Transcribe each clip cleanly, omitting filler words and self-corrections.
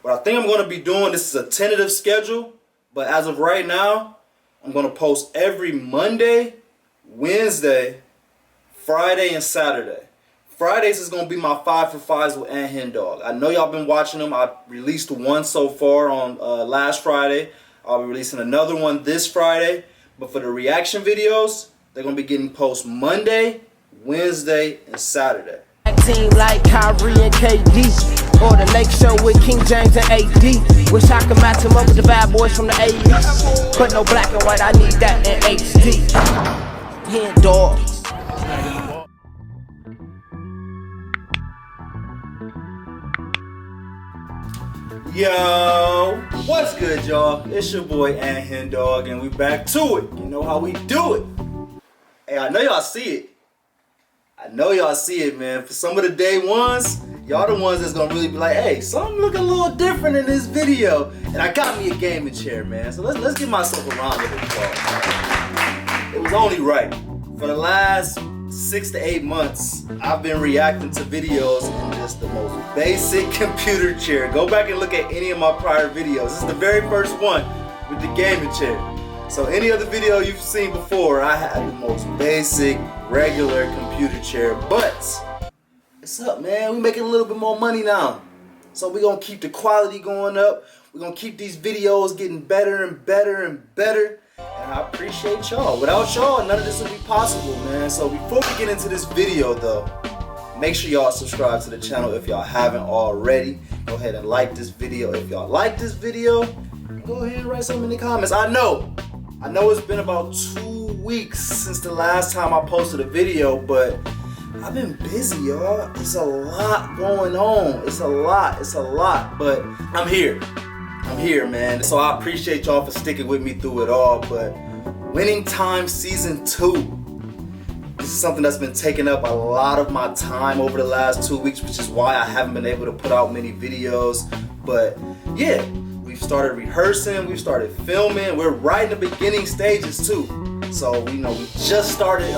What I think I'm going to be doing, this is a tentative schedule, but as of right now, I'm going to post every Monday, Wednesday, Friday, and Saturday. Fridays is going to be my 5 for 5s with HenDawgz. I know y'all been watching them. I released one so far on last Friday. I'll be releasing another one this Friday. But for the reaction videos, they're going to be getting post Monday, Wednesday, and Saturday. Team like Kyrie and KD, or the Lake Show with King James and AD. Wish I could match him up with the bad boys from the 80s. But no black and white, I need that in HD. HenDawgz. Yo, what's good, y'all? It's your boy HenDawgz, and we back to it. You know how we do it. Hey, I know y'all see it. I know y'all see it, man. For some of the day ones, y'all the ones that's gonna really be like, hey, something looking a little different in this video. And I got me a gaming chair, man. So let's give myself a round of applause. It was only right. For the last 6 to 8 months, I've been reacting to videos in just the most basic computer chair. Go back and look at any of my prior videos. This is the very first one with the gaming chair. So any other video you've seen before, I had the most basic, regular computer chair. But what's up, man? We making a little bit more money now. So we're gonna keep the quality going up. We're gonna keep these videos getting better and better and better. And I appreciate y'all. Without y'all, none of this would be possible, man. So before we get into this video though, make sure y'all subscribe to the channel if y'all haven't already. Go ahead and like this video. If y'all like this video, go ahead and write something in the comments. I know it's been about 2 weeks since the last time I posted a video, but I've been busy, y'all. It's a lot going on. It's a lot, but I'm here, man. So I appreciate y'all for sticking with me through it all, but Winning Time Season 2, this is something that's been taking up a lot of my time over the last 2 weeks, which is why I haven't been able to put out many videos. But yeah, we've started rehearsing, we've started filming, we're right in the beginning stages too. So we just started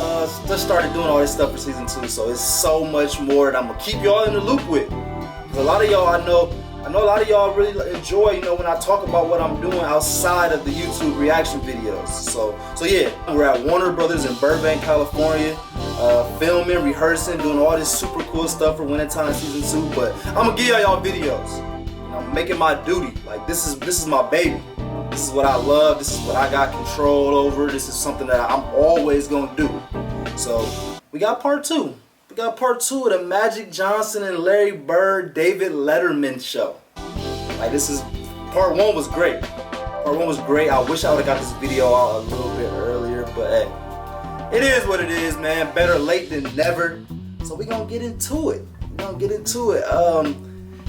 doing all this stuff for Season 2, so it's so much more that I'm gonna keep y'all in the loop with. Because a lot of y'all, I know a lot of y'all really enjoy, when I talk about what I'm doing outside of the YouTube reaction videos. So yeah, we're at Warner Brothers in Burbank, California, filming, rehearsing, doing all this super cool stuff for Winning Time Season 2. But I'm gonna give y'all videos. I'm making my duty. Like this is my baby. This is what I love. This is what I got control over. This is something that I'm always gonna do. So we got part 2. We got part 2 of the Magic Johnson and Larry Bird David Letterman show. Like part 1 was great. Part 1 was great. I wish I would have got this video out a little bit earlier, but hey, it is what it is, man. Better late than never. So we gonna get into it. I'm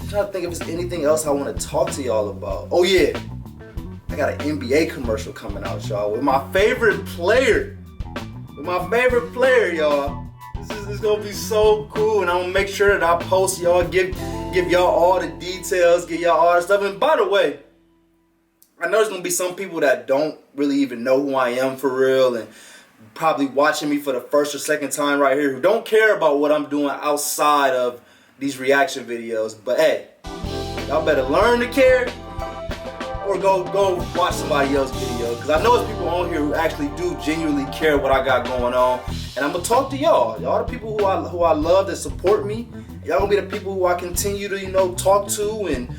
trying to think if there's anything else I want to talk to y'all about. Oh yeah, I got an NBA commercial coming out, y'all, with my favorite player. Y'all. This is gonna be so cool, and I'm gonna make sure that I post y'all, give y'all all the details, give y'all all the stuff. And by the way, I know there's gonna be some people that don't really even know who I am for real, and probably watching me for the first or second time right here, who don't care about what I'm doing outside of these reaction videos. But hey, y'all better learn to care, or go watch somebody else's video, because I know there's people on here who actually do genuinely care what I got going on. And I'm gonna talk to y'all the people who I love, that support me. Y'all gonna be the people who I continue to talk to and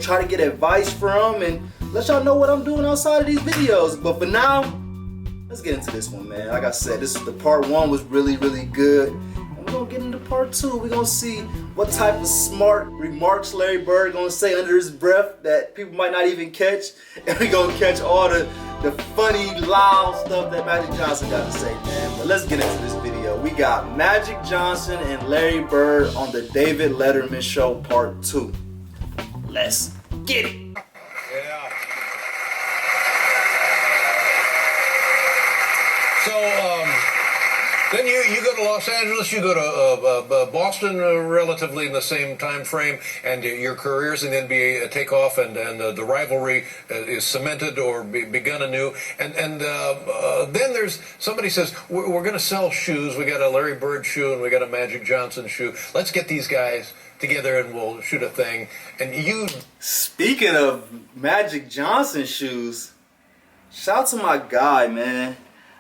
try to get advice from, and let y'all know what I'm doing outside of these videos. But for now, let's get into this one, man. Like I said, the part 1 was really good. We're gonna get into part 2. We're gonna see what type of smart remarks Larry Bird gonna say under his breath that people might not even catch, and we're gonna catch all the funny, loud stuff that Magic Johnson got to say, man. But let's get into this video. We got Magic Johnson and Larry Bird on the David Letterman Show Part 2. Let's get it. Yeah. So, then you go to Los Angeles, you go to Boston relatively in the same time frame, and your careers in the NBA take off, and the rivalry is cemented or begun anew. And then there's somebody says, we're going to sell shoes. We got a Larry Bird shoe and we got a Magic Johnson shoe. Let's get these guys together and we'll shoot a thing. And you... Speaking of Magic Johnson shoes, shout out to my guy, man.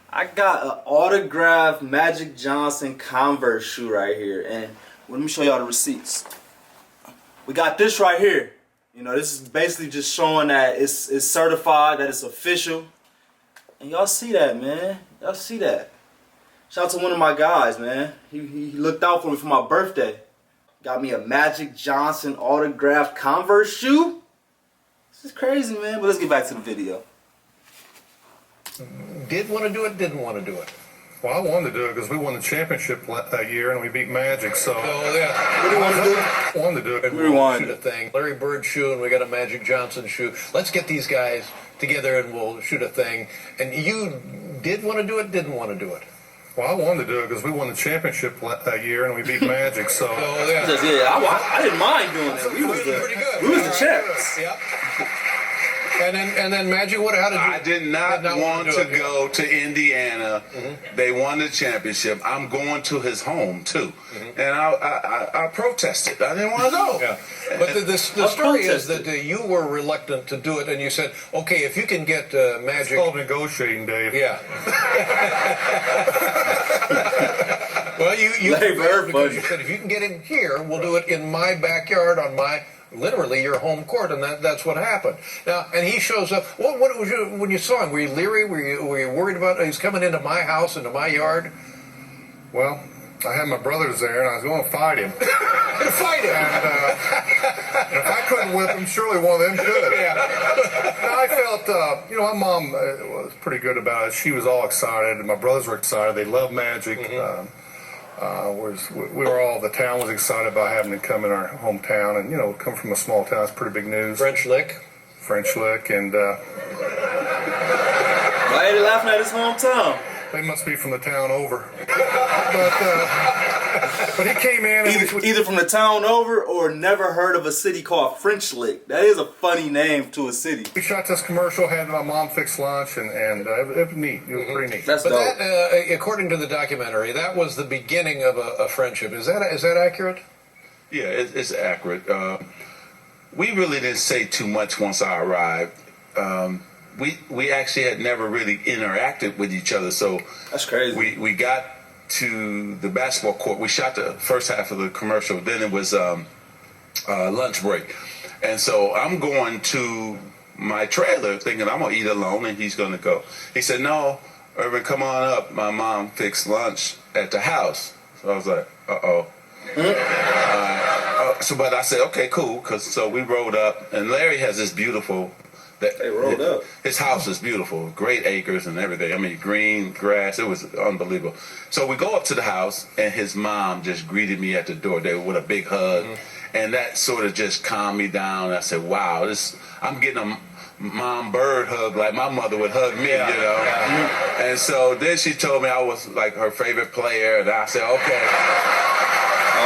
I got an autographed Magic Johnson Converse shoe right here. And let me show y'all the receipts. We got this right here. You know, this is basically just showing that it's certified, that it's official. And y'all see that, man. Y'all see that. Shout out to one of my guys, man. He looked out for me for my birthday. Got me a Magic Johnson autographed Converse shoe. This is crazy, man. But let's get back to the video. Did want to do it, didn't want to do it. Well, I wanted to do it because we won the championship that year and we beat Magic, so... Oh, yeah. What do you want to do? I wanted to do it. We wanted shoot a thing. Larry Bird shoe and we got a Magic Johnson shoe. Let's get these guys together and we'll shoot a thing. And you did want to do it, didn't want to do it. Well, I wanted to do it because we won the championship that year and we beat Magic, so... Oh, yeah. I didn't mind doing that. We was pretty good. We was the champs. Yep. And then Magic, how did you... I did not want to go to Indiana. Mm-hmm. They won the championship. I'm going to his home, too. Mm-hmm. And I protested. I didn't want to go. Yeah. But the story is that you were reluctant to do it, and you said, okay, if you can get Magic... It's called negotiating, Dave. Yeah. Well, you because you said, if you can get him here, we'll do it in my backyard on my... literally your home court, and that's what happened. Now, and he shows up. What was you when you saw him? Were you leery? Were you worried about he's coming into my house, into my yard? Well, I had my brothers there, and I was going to fight him. Fight him! And if I couldn't whip him, surely one of them could. Yeah. Now, I felt, my mom was pretty good about it. She was all excited, and my brothers were excited. They loved Magic. Mm-hmm. The town was excited about having him come in our hometown, and come from a small town, it's pretty big news. French Lick, and why are they laughing at his hometown? they must be from the town over. But he came in and Either from the town over or never heard of a city called French Lick. That is a funny name to a city. we shot this commercial, had my mom fix lunch, and it was neat. It was pretty neat. That's but dope. that, according to the documentary, that was the beginning of a friendship. Is that accurate? Yeah, it's accurate. We really didn't say too much once I arrived. We actually had never really interacted with each other, so That's crazy. we got to the basketball court. We shot the first half of the commercial. Then it was lunch break, and so I'm going to my trailer thinking I'm gonna eat alone and he's gonna go. He said, "No, Irvin, come on up. My mom fixed lunch at the house." So I was like, "Uh-oh." But I said, "Okay, cool." So we rode up, and Larry has this beautiful. They rolled up. His house is beautiful, great acres and everything. I mean, green grass. It was unbelievable. So we go up to the house, and his mom just greeted me at the door there with a big hug, and that sort of just calmed me down. I said, "Wow, I'm getting a mom bird hug like my mother would hug me, And so then she told me I was like her favorite player, and I said, "Okay."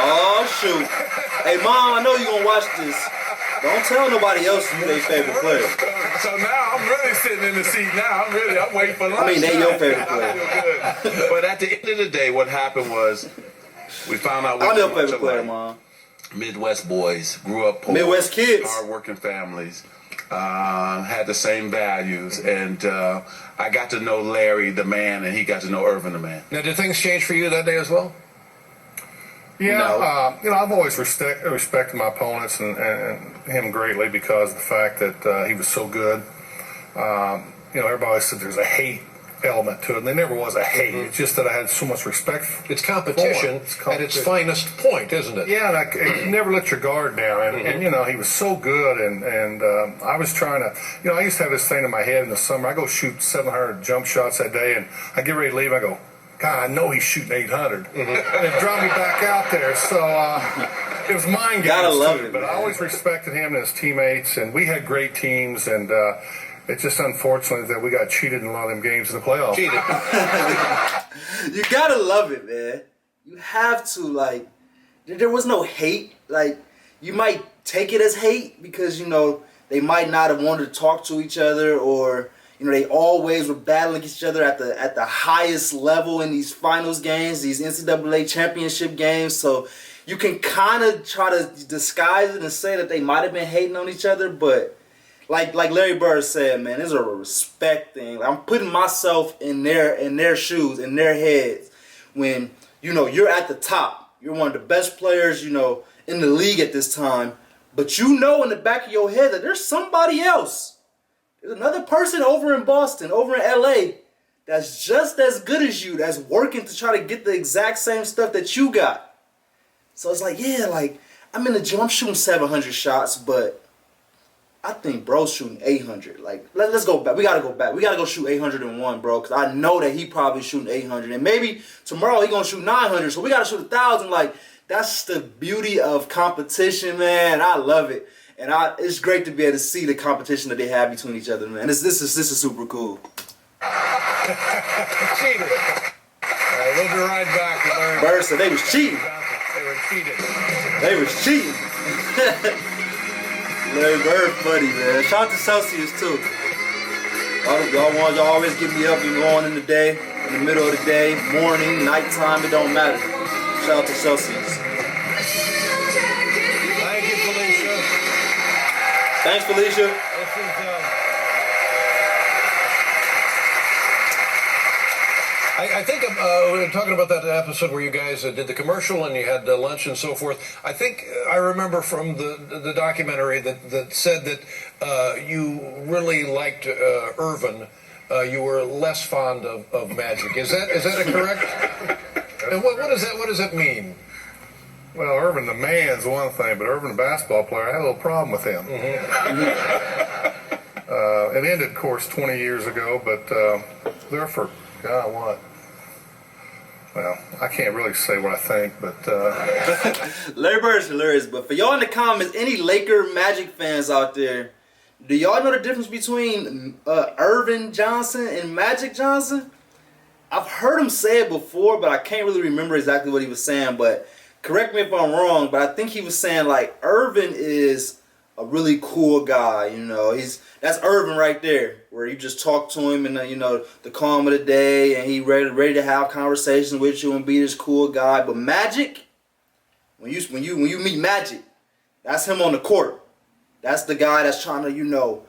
Oh, shoot. Hey, Mom, I know you're going to watch this. Don't tell nobody else you're their favorite player. So now I'm really sitting in the seat now. I'm waiting for lunch. I mean, they your favorite player. I feel good. But at the end of the day, what happened was we found out we I'm your were much favorite player, alike. Mom. Midwest boys, grew up poor. Midwest kids. Hard-working families. Had the same values. And I got to know Larry, the man, and he got to know Irvin, the man. Now, did things change for you that day as well? Yeah, I've always respected my opponents and him greatly because of the fact that he was so good. Everybody said there's a hate element to it, and there never was a hate. It's just that I had so much respect for It's competition at its finest point, isn't it? Yeah, and you never let your guard down. And he was so good, and I was trying to, I used to have this thing in my head in the summer. I go shoot 700 jump shots that day, and I get ready to leave, I go, God, I know he's shooting 800. And it brought me back out there. So it was mind games. Gotta love it, but man. I always respected him and his teammates, and we had great teams. And it's just unfortunate that we got cheated in a lot of them games in the playoffs. Cheated. You gotta love it, man. You have to, there was no hate. You might take it as hate because, they might not have wanted to talk to each other, or they always were battling each other at the highest level in these finals games, these NCAA championship games. So you can kind of try to disguise it and say that they might have been hating on each other, but like Larry Bird said, man, it's a respect thing. I'm putting myself in their shoes, in their heads. When, you know, you're at the top, you're one of the best players, you know, in the league at this time, but you know in the back of your head that there's somebody else. There's another person over in Boston, over in LA, that's just as good as you, that's working to try to get the exact same stuff that you got. So it's like, yeah, like, I'm in the gym, I'm shooting 700 shots, but I think bro's shooting 800. Like, let's go back. We got to go back. We got to go shoot 801, bro, because I know that he probably shooting 800. And maybe tomorrow he going to shoot 900, so we got to shoot 1,000. Like, that's the beauty of competition, man. I love it. And it's great to be able to see the competition that they have between each other, man. This is super cool. Cheated. We'll be right back. Bird said they was cheating. They were cheated. They was cheating. Larry Bird funny, man. Shout out to Celsius, too. Y'all always get me up and going in the day, in the middle of the day, morning, nighttime, it don't matter. Shout out to Celsius. Thank you, Felicia. Thanks, Felicia. This is, I think we were talking about that episode where you guys did the commercial and you had lunch and so forth. I think I remember from the documentary that said that you really liked Irvin. You were less fond of Magic. Is that correct? And what does that mean? Well, Irvin the man's one thing, but Irvin the basketball player, I had a little problem with him. It ended, of course, 20 years ago, but there for, God, what? Well, I can't really say what I think, but... Larry Bird's hilarious, but for y'all in the comments, any Laker Magic fans out there, do y'all know the difference between Irvin Johnson and Magic Johnson? I've heard him say it before, but I can't really remember exactly what he was saying, but correct me if I'm wrong, but I think he was saying, like, Irvin is a really cool guy, you know. That's Irvin right there, where you just talk to him in the, you know, the calm of the day, and he ready to have conversations with you and be this cool guy. But Magic, when you meet Magic, that's him on the court. That's the guy that's trying to, you know,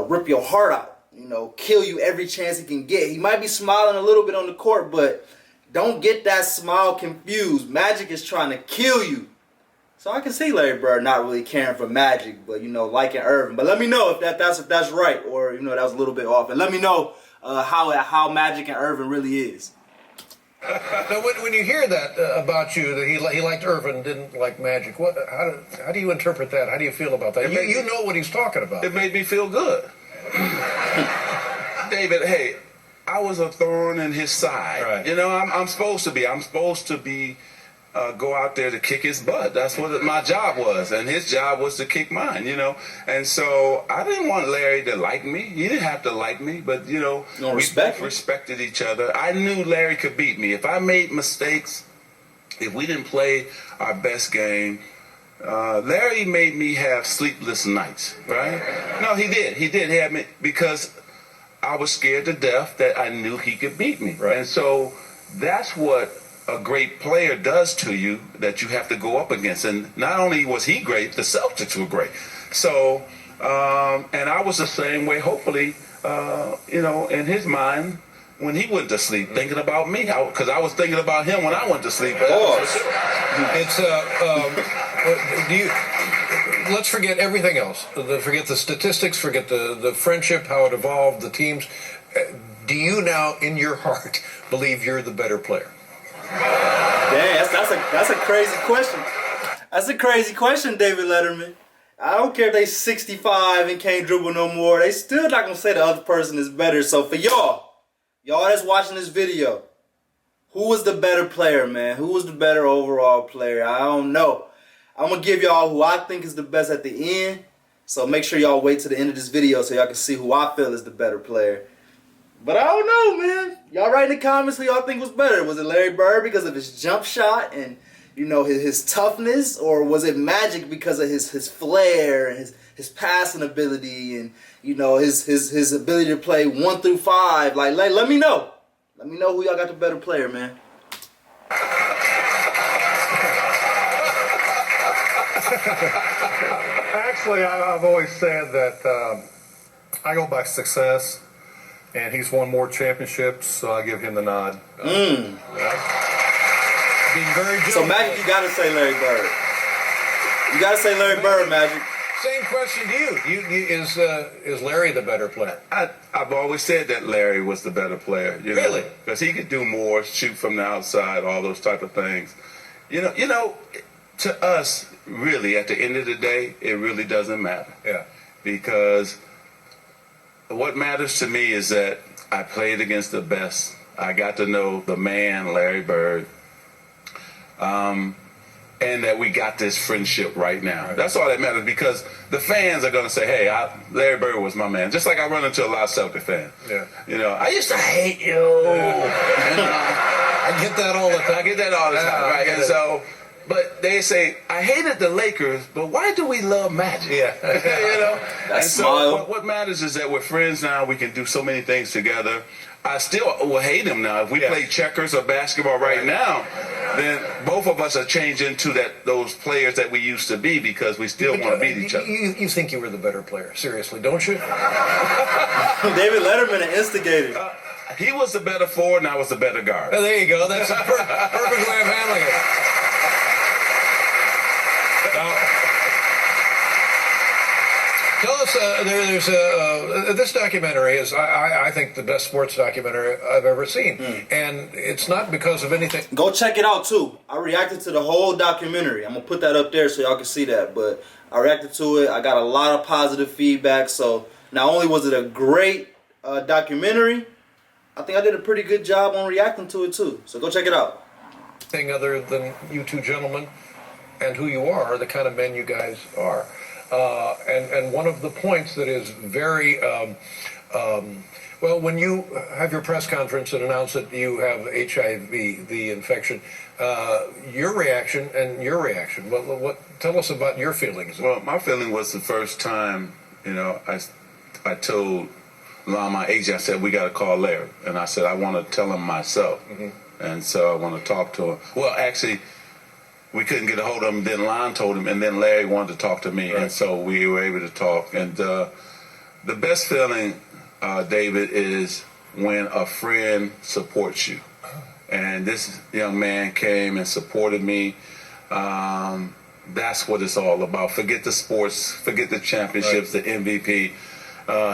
rip your heart out, you know, kill you every chance he can get. He might be smiling a little bit on the court, but don't get that smile confused. Magic is trying to kill you. So I can see Larry Bird not really caring for Magic, but, you know, liking Irvin. But let me know if that's right, or, you know, that was a little bit off. And let me know how Magic and Irvin really is. Now, when you hear that about you, that he liked Irvin, didn't like Magic, how do you interpret that? How do you feel about that? You know what he's talking about. It made me feel good. David, hey, I was a thorn in his side. Right. You know, I'm supposed to be. I'm supposed to be go out there to kick his butt. That's what my job was, and his job was to kick mine. You know, and so I didn't want Larry to like me. He didn't have to like me, but you know, we respected each other. I knew Larry could beat me if I made mistakes. If we didn't play our best game, Larry made me have sleepless nights. Right? No, he did. He had me because I was scared to death that I knew he could beat me. Right. And so that's what a great player does to you, that you have to go up against. And not only was he great, the Celtics were great. So, and I was the same way, hopefully, you know, in his mind, when he went to sleep, thinking about me, because I was thinking about him when I went to sleep. It's let's forget everything else. Forget the statistics, forget the friendship, how it evolved, the teams. Do you now, in your heart, believe you're the better player? Dang, that's a crazy question. That's a crazy question, David Letterman. I don't care if they 65 and can't dribble no more. They still not gonna say the other person is better. So for y'all that's watching this video, who was the better player, man? Who was the better overall player? I don't know. I'm gonna give y'all who I think is the best at the end. So make sure y'all wait to the end of this video so y'all can see who I feel is the better player. But I don't know, man. Y'all write in the comments who y'all think was better. Was it Larry Bird because of his jump shot and, you know, his toughness? Or was it Magic because of his flair and his passing ability and, you know, his ability to play 1 through 5? Like, let me know. Let me know who y'all got the better player, man. Actually, I've always said that I go by success, and he's won more championships, so I give him the nod. Being very So Magic, you gotta say Larry Bird. You gotta say Larry Bird, Magic. Same question to you. Is Larry the better player? I've always said that Larry was the better player. Really? Because he could do more, shoot from the outside, all those type of things. You know, to us, really, at the end of the day, it really doesn't matter. Yeah. Because what matters to me is that I played against the best. I got to know the man, Larry Bird. And that we got this friendship right now. Right. That's all that matters, because the fans are going to say, hey, Larry Bird was my man. Just like I run into a lot of Celtic fans. Yeah. You know, I used to hate you. I get that all the time. I get that all the time, right? And so, but they say, I hated the Lakers, but why do we love Magic? Yeah. You know? That And smile. so what matters is that we're friends now. We can do so many things together. I still will hate him now. If we play checkers or basketball right now, then both of us are changing to those players that we used to be, because we still want to beat each other. You think you were the better player, seriously, don't you? David Letterman, an instigator. He was the better forward, and I was the better guard. Oh, there you go. That's a perfect way of handling it. Now, tell us, this documentary is, I think, the best sports documentary I've ever seen. And it's not because of anything. Go check it out too. I reacted to the whole documentary. I'm gonna put that up there so y'all can see that. But I reacted to it. I got a lot of positive feedback. So not only was it a great documentary, I think I did a pretty good job on reacting to it too. So go check it out. Thing other than you two gentlemen and who you are, the kind of men you guys are. And one of the points that is very, well, when you have your press conference and announce that you have HIV, the infection, your reaction and your reaction, tell us about your feelings. Well, my feeling was the first time, you know, I told my agent, I said, we got to call Larry. And I said, I want to tell him myself. And so I want to talk to him. Well, actually, we couldn't get a hold of him. Then Lon told him, and then Larry wanted to talk to me. Right. And so we were able to talk. And the best feeling, David, is when a friend supports you. And this young man came and supported me. That's what it's all about. Forget the sports, forget the championships, the MVP.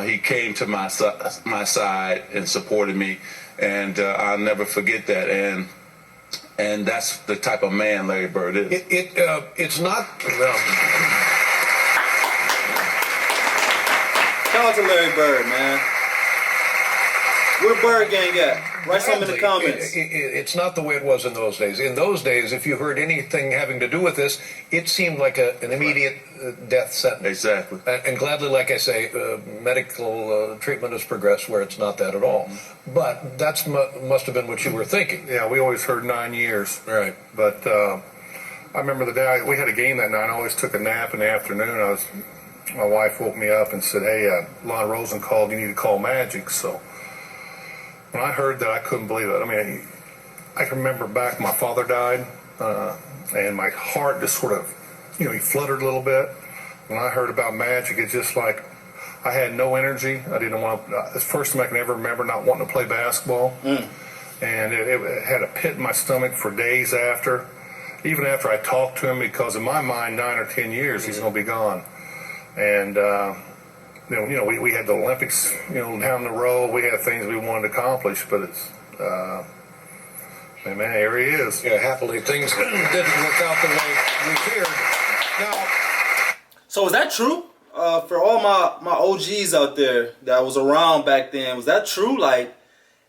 He came to my side and supported me, and I'll never forget that. And that's the type of man Larry Bird is. It's not. Shout out to Larry Bird, man. Where Bird Gang at? Write something in the comments. It's not the way it was in those days. In those days, if you heard anything having to do with this, it seemed like an immediate death sentence. Exactly. And gladly, like I say, medical treatment has progressed where it's not that at all. But that's must have been what you were thinking. Yeah, we always heard 9 years. Right. But I remember the day we had a game that night. I always took a nap in the afternoon. My wife woke me up and said, hey, Lon Rosen called. You need to call Magic. So when I heard that, I couldn't believe it. I mean, I can remember back, my father died, and my heart just sort of, he fluttered a little bit. When I heard about Magic, it's just like I had no energy. I didn't want to. It's the first time I can ever remember not wanting to play basketball. And it had a pit in my stomach for days after. Even after I talked to him, because in my mind, 9 or 10 years, he's going to be gone. And we had the Olympics, down the road. We had things we wanted to accomplish, but it's, man, here he is. Yeah, happily things didn't work out the way we feared. Now, So is that true? For all my OGs out there that was around back then, was that true? Like,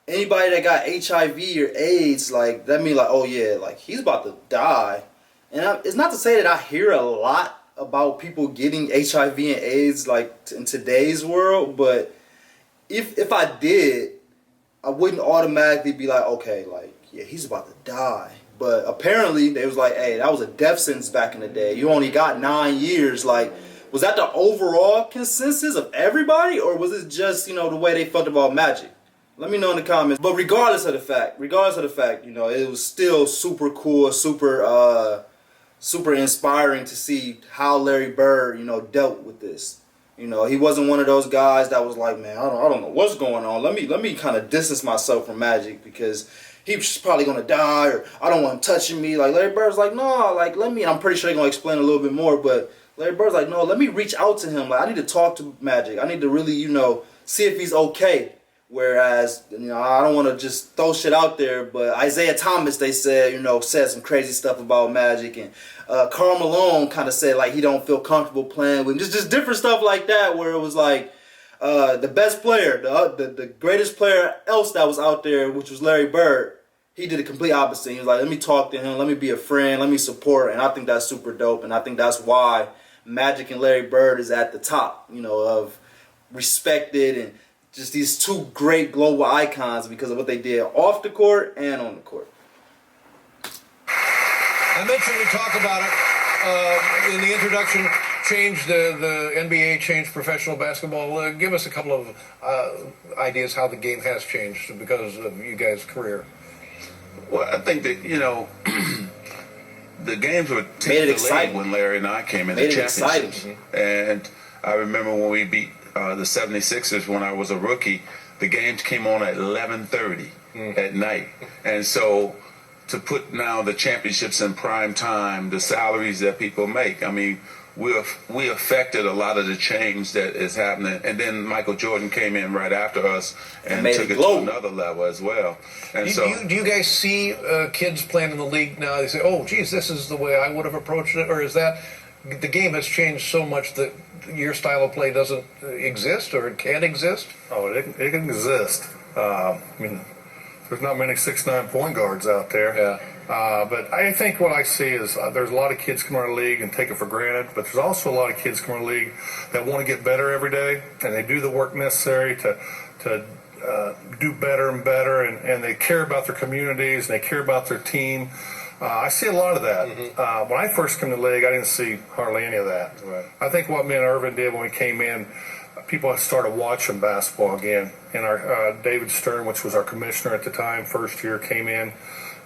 anybody that got HIV or AIDS, like, that mean like, oh yeah, like, he's about to die. And it's not to say that I hear a lot about people getting HIV and AIDS, like, in today's world, but if I did, I wouldn't automatically be like, okay, like, yeah, he's about to die. But apparently, they was like, hey, that was a death sentence back in the day. You only got 9 years. Like, was that the overall consensus of everybody, or was it just, the way they felt about Magic? Let me know in the comments. But regardless of the fact, it was still super cool, super super inspiring to see how Larry Bird, dealt with this. He wasn't one of those guys that was like, man, I don't know what's going on. Let me kind of distance myself from Magic because he's probably gonna die, or I don't want him touching me. Like Larry Bird's like, no, like I'm pretty sure they're gonna explain a little bit more, but Larry Bird's like, no, let me reach out to him. Like I need to talk to Magic. I need to really, see if he's okay. Whereas, I don't want to just throw shit out there, but Isaiah Thomas, they said, said some crazy stuff about Magic, and Karl Malone kind of said like he don't feel comfortable playing with him. Just different stuff like that, where it was like the best player, the greatest player else that was out there, which was Larry Bird, he did the complete opposite. He was like, let me talk to him, let me be a friend, let me support, and I think that's super dope, and I think that's why Magic and Larry Bird is at the top, of respected and just these two great global icons because of what they did off the court and on the court. I mentioned you talk about it in the introduction. Changed the NBA, changed professional basketball. Give us a couple of ideas how the game has changed because of you guys' career. Well, I think that the games were delayed when Larry and I came in the championships. And I remember when we beat the 76ers when I was a rookie, the games came on at 11:30 at night. And so to put now the championships in prime time, the salaries that people make, I mean, we affected a lot of the change that is happening. And then Michael Jordan came in right after us and took it to another level as well. And do you guys see kids playing in the league now? They say, oh, geez, this is the way I would have approached it? Or is that the game has changed so much that your style of play doesn't exist or it can't exist? Oh, it can exist. I mean, there's not many 6'9" point guards out there. Yeah. But I think what I see is there's a lot of kids come out of the league and take it for granted, but there's also a lot of kids come out of the league that want to get better every day, and they do the work necessary to do better and better, and they care about their communities, and they care about their team. I see a lot of that. When I first came to the league, I didn't see hardly any of that. Right. I think what me and Irvin did when we came in, people started watching basketball again. And our David Stern, which was our commissioner at the time, first year, came in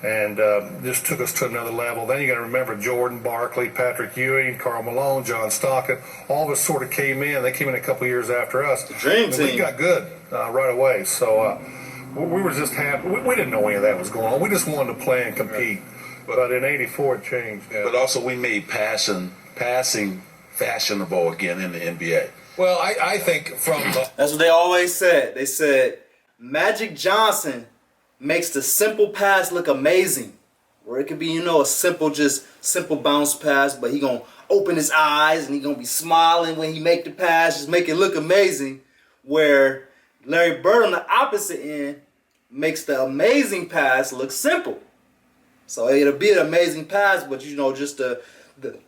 and just took us to another level. Then you got to remember Jordan, Barkley, Patrick Ewing, Karl Malone, John Stockton, all of us sort of came in. They came in a couple years after us. The dream team. We got good right away. So we were just happy. We didn't know any of that was going on. We just wanted to play and compete. Right. But in '84 it changed. Yeah. But also we made passing fashionable again in the NBA. Well, I think from... That's what they always said. They said Magic Johnson makes the simple pass look amazing. Where it could be, a simple bounce pass, but he going to open his eyes and he going to be smiling when he make the pass, just make it look amazing. Where Larry Bird on the opposite end makes the amazing pass look simple. So it'll be an amazing pass, but just the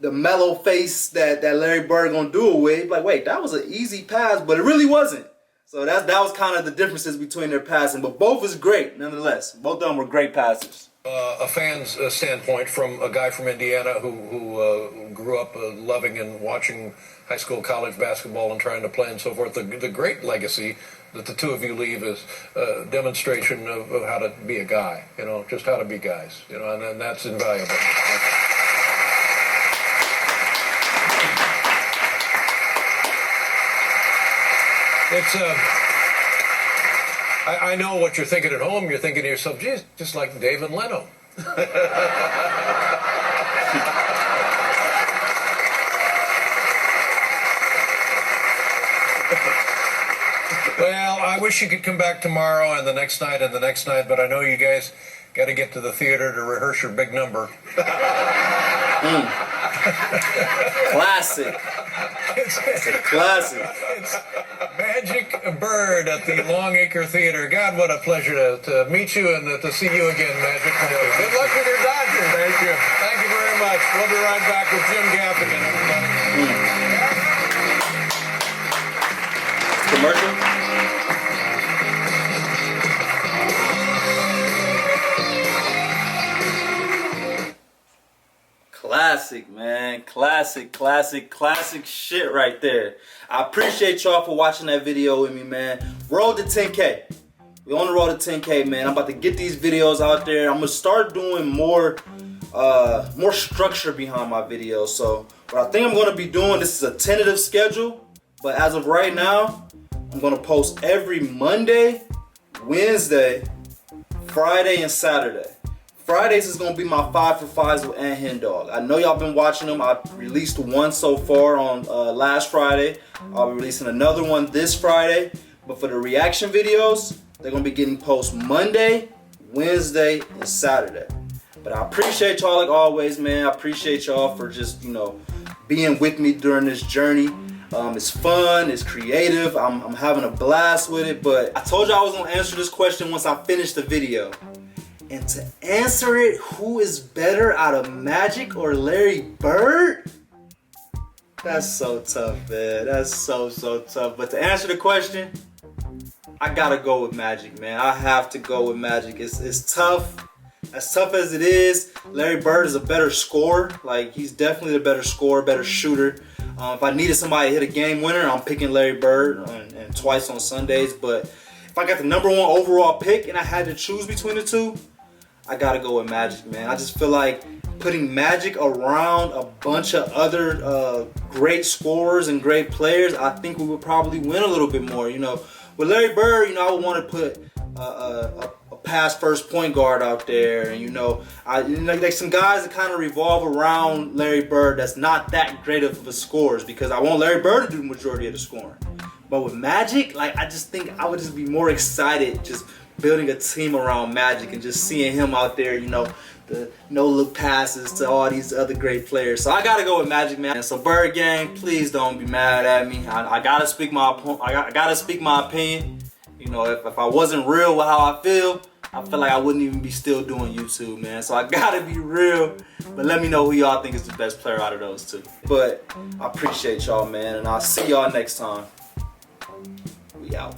mellow face that Larry Bird gonna do it with. Like, wait, that was an easy pass, but it really wasn't. So that was kind of the differences between their passing, but both is great nonetheless. Both of them were great passers. A fan's standpoint from a guy from Indiana who grew up loving and watching high school, college basketball and trying to play and so forth. The great legacy that the two of you leave is a demonstration of how to be a guy, just how to be guys, and that's invaluable. It's I know what you're thinking at home. You're thinking to yourself, geez, just like Dave and Leno. Well, I wish you could come back tomorrow and the next night and the next night, but I know you guys got to get to the theater to rehearse your big number. Classic. It's a classic. It's Magic Bird at the Longacre Theater. God, what a pleasure to meet you and to see you again, Magic. Good luck with your Dodgers. Thank you. Thank you very much. We'll be right back with Jim Gaffigan, everybody. Commercial? Classic, man. Classic shit right there. I appreciate y'all for watching that video with me, man. Road to 10K. We on the road to 10K, man. I'm about to get these videos out there. I'm going to start doing more more structure behind my videos. So what I think I'm gonna be doing, this is a tentative schedule, but as of right now, I'm gonna post every Monday, Wednesday, Friday, and Saturday. Fridays is gonna be my 5 for 5s with HenDawgz. I know y'all been watching them. I released one so far on last Friday. I'll be releasing another one this Friday. But for the reaction videos, they're gonna be getting post Monday, Wednesday, and Saturday. But I appreciate y'all like always, man. I appreciate y'all for just, you know, being with me during this journey. It's fun, it's creative, I'm having a blast with it. But I told you I was gonna answer this question once I finished the video. And to answer it, who is better out of Magic or Larry Bird? That's so tough, man. That's so tough. But to answer the question, I gotta go with Magic, man. I have to go with Magic. It's tough. As tough as it is, Larry Bird is a better scorer. Like, he's definitely the better scorer, better shooter. If I needed somebody to hit a game winner, I'm picking Larry Bird and twice on Sundays. But if I got the #1 overall pick and I had to choose between the two, I gotta go with Magic, man. I just feel like putting Magic around a bunch of other great scorers and great players, I think we would probably win a little bit more. You know, with Larry Bird, you know, I would want to put a pass first point guard out there, and you know, like some guys that kind of revolve around Larry Bird that's not that great of a scorers, because I want Larry Bird to do the majority of the scoring. But with Magic, like, I just think I would just be more excited just building a team around Magic and just seeing him out there, you know, the no-look passes to all these other great players. So I gotta go with Magic, man. So Bird gang, please don't be mad at me. I gotta speak my opinion. You know, if I wasn't real with how I feel like I wouldn't even be still doing YouTube, man. So I gotta be real. But let me know who y'all think is the best player out of those two. But I appreciate y'all, man, and I'll see y'all next time. We out.